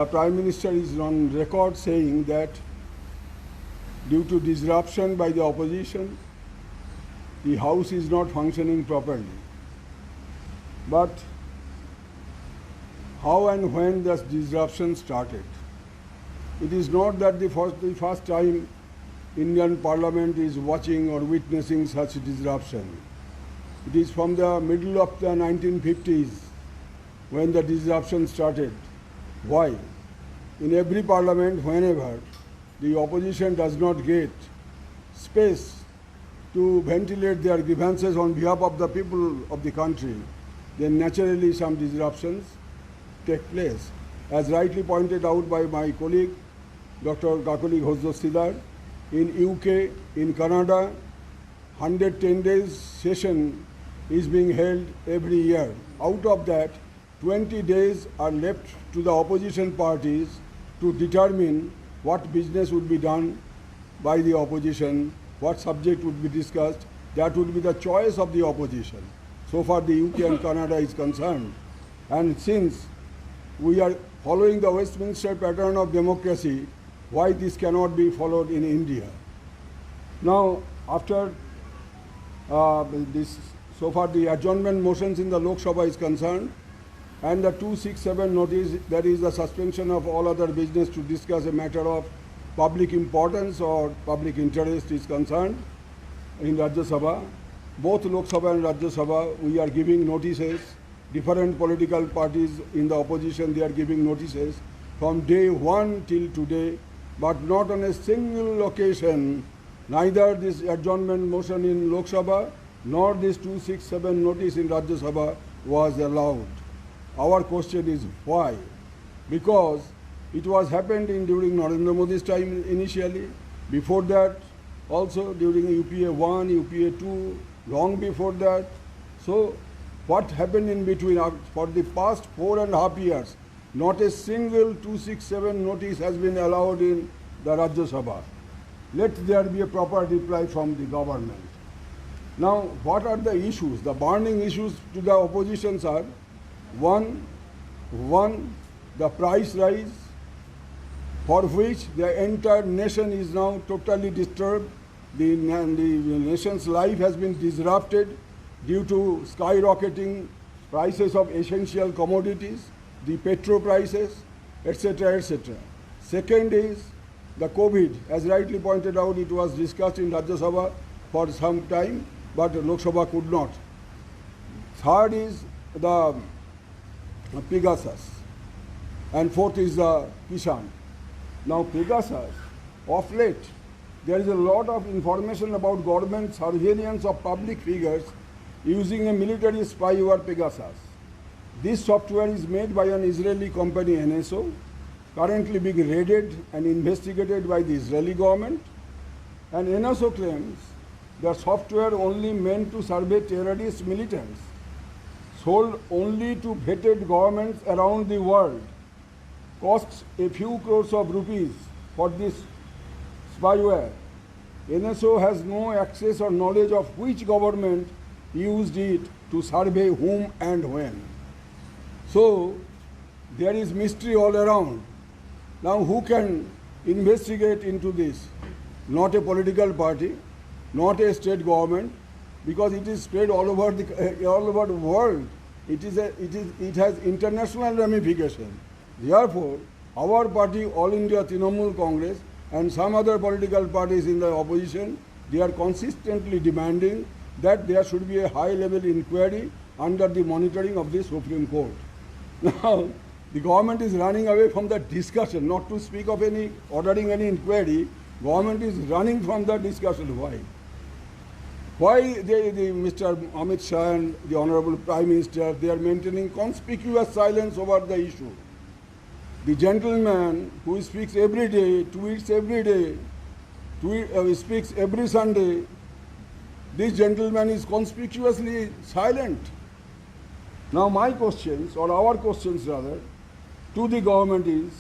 The Prime Minister is on record saying that due to disruption by the opposition, the House is not functioning properly. But how and when this disruption started? It is not that the first time Indian Parliament is watching or witnessing such disruption. It is from the middle of the 1950s when the disruption started. Why? In every parliament, whenever the opposition does not get space to ventilate their grievances on behalf of the people of the country, then naturally some disruptions take place. As rightly pointed out by my colleague, Dr. Kakali Ghosdossidar, in UK, in Canada, 110 days session is being held every year. Out of that, 20 days are left to the opposition parties to determine what business would be done by the opposition, what subject would be discussed. That would be the choice of the opposition. So far the UK and Canada is concerned. And since we are following the Westminster pattern of democracy, why this cannot be followed in India? Now, after so far the adjournment motions in the Lok Sabha is concerned, and the 267 notice, that is the suspension of all other business to discuss a matter of public importance or public interest is concerned in Rajya Sabha. Both Lok Sabha and Rajya Sabha, we are giving notices. Different political parties in the opposition, they are giving notices from day one till today, but not on a single occasion, neither this adjournment motion in Lok Sabha nor this 267 notice in Rajya Sabha was allowed. Our question is why? Because it was happened during Narendra Modi's time initially, before that also during UPA 1, UPA 2, long before that. So what happened in between? For the past 4.5 years, not a single 267 notice has been allowed in the Rajya Sabha. Let there be a proper reply from the government. Now, what are the issues? The burning issues to the oppositions are, one, the price rise, for which the entire nation is now totally disturbed. The nation's life has been disrupted due to skyrocketing prices of essential commodities, the petrol prices, etc., etc. Second is the COVID. As rightly pointed out, it was discussed in Rajya Sabha for some time, but Lok Sabha could not. Third is the Pegasus, and fourth is the Kishan. Now Pegasus, of late, there is a lot of information about government surveillance of public figures using a military spyware Pegasus. This software is made by an Israeli company, NSO, currently being raided and investigated by the Israeli government. And NSO claims the software only meant to survey terrorist militants, sold only to vetted governments around the world, costs a few crores of rupees for this spyware. NSO has no access or knowledge of which government used it to survey whom and when. So there is mystery all around. Now who can investigate into this? Not a political party, not a state government, because it is spread all over the world. It has international ramifications. Therefore, our party, All India Trinamool Congress, and some other political parties in the opposition, they are consistently demanding that there should be a high-level inquiry under the monitoring of the Supreme Court. Now, the government is running away from the discussion, not to speak of any ordering any inquiry. Government is running from the discussion. Why? Why Mr. Amit Shah and the Honorable Prime Minister, they are maintaining conspicuous silence over the issue? The gentleman who speaks every day, tweets every day, speaks every Sunday, this gentleman is conspicuously silent. Now my questions, or our questions rather, to the government is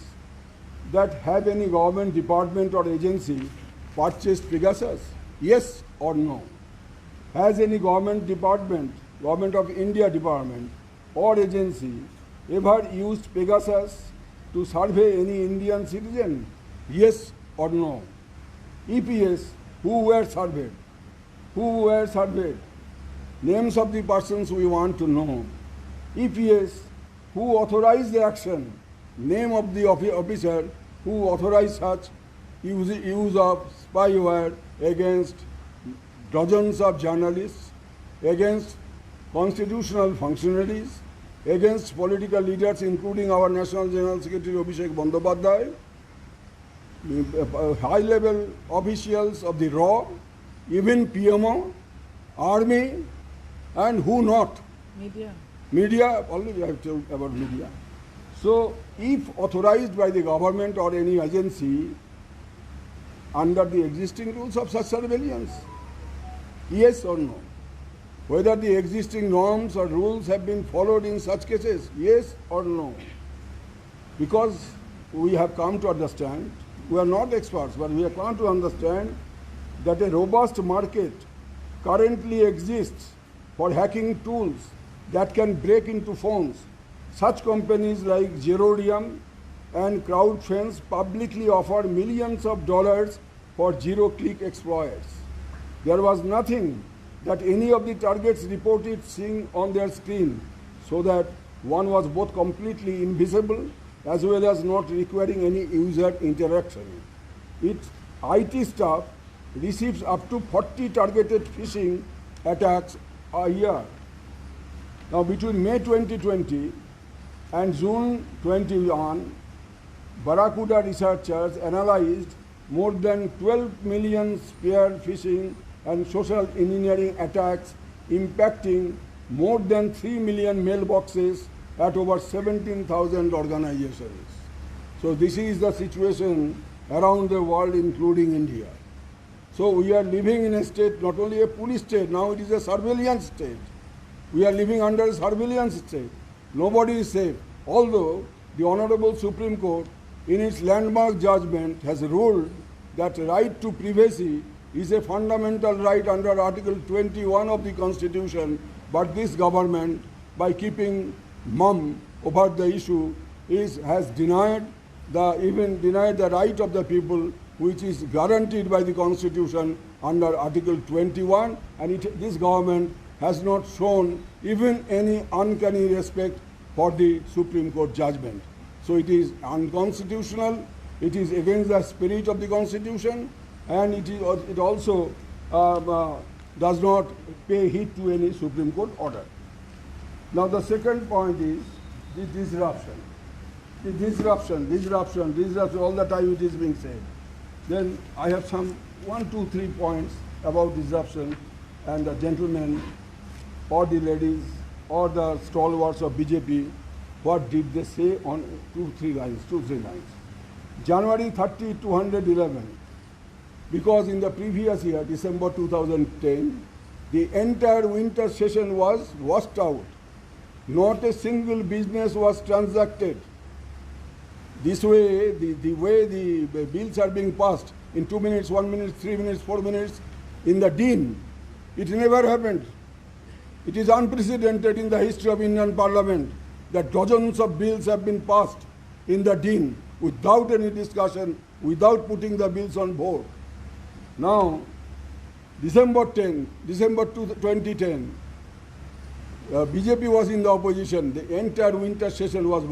that have any government department or agency purchased Pegasus? Yes or no? Has any government department, Government of India department or agency ever used Pegasus to survey any Indian citizen? Yes or no? If yes, who were surveyed? Who were surveyed? Names of the persons we want to know. If yes, who authorized the action? Name of the officer who authorized such use of spyware against dozens of journalists, against constitutional functionaries, against political leaders, including our National General Secretary Abhishek Bandyopadhyay, high-level officials of the RAW, even PMO, Army, and who not? Media. Media, already I have told about media. So, if authorized by the government or any agency under the existing rules of such surveillance, yes or no? Whether the existing norms or rules have been followed in such cases, yes or no? Because we have come to understand, we are not experts, but we have come to understand that a robust market currently exists for hacking tools that can break into phones. Such companies like Zerodium and CrowdFence publicly offer millions of dollars for zero-click exploits. There was nothing that any of the targets reported seeing on their screen, so that one was both completely invisible as well as not requiring any user interaction. Its IT staff receives up to 40 targeted phishing attacks a year. Now, between May 2020 and June 21, Barracuda researchers analyzed more than 12 million spear phishing and social engineering attacks impacting more than 3 million mailboxes at over 17,000 organizations. So this is the situation around the world, including India. So we are living in a state, not only a police state, now it is a surveillance state. We are living under a surveillance state. Nobody is safe. Although the Honorable Supreme Court, in its landmark judgment, has ruled that right to privacy is a fundamental right under Article 21 of the Constitution, but this government, by keeping mum over the issue, has denied the right of the people, which is guaranteed by the Constitution under Article 21, and this government has not shown even any uncanny respect for the Supreme Court judgment. So it is unconstitutional, it is against the spirit of the Constitution, and it also does not pay heed to any Supreme Court order. Now the second point is the disruption. The disruption, all the time it is being said. Then I have some 1, 2, 3 points about disruption, and the gentlemen or the ladies or the stalwarts of BJP, what did they say on 2, 3 lines? January 30, 211. Because in the previous year, December 2010, the entire winter session was washed out. Not a single business was transacted. This way, the way the bills are being passed in 2 minutes, 1 minute, 3 minutes, 4 minutes, in the DIN, it never happened. It is unprecedented in the history of Indian Parliament that dozens of bills have been passed in the DIN without any discussion, without putting the bills on board. Now, December 2010, BJP was in the opposition. The entire winter session was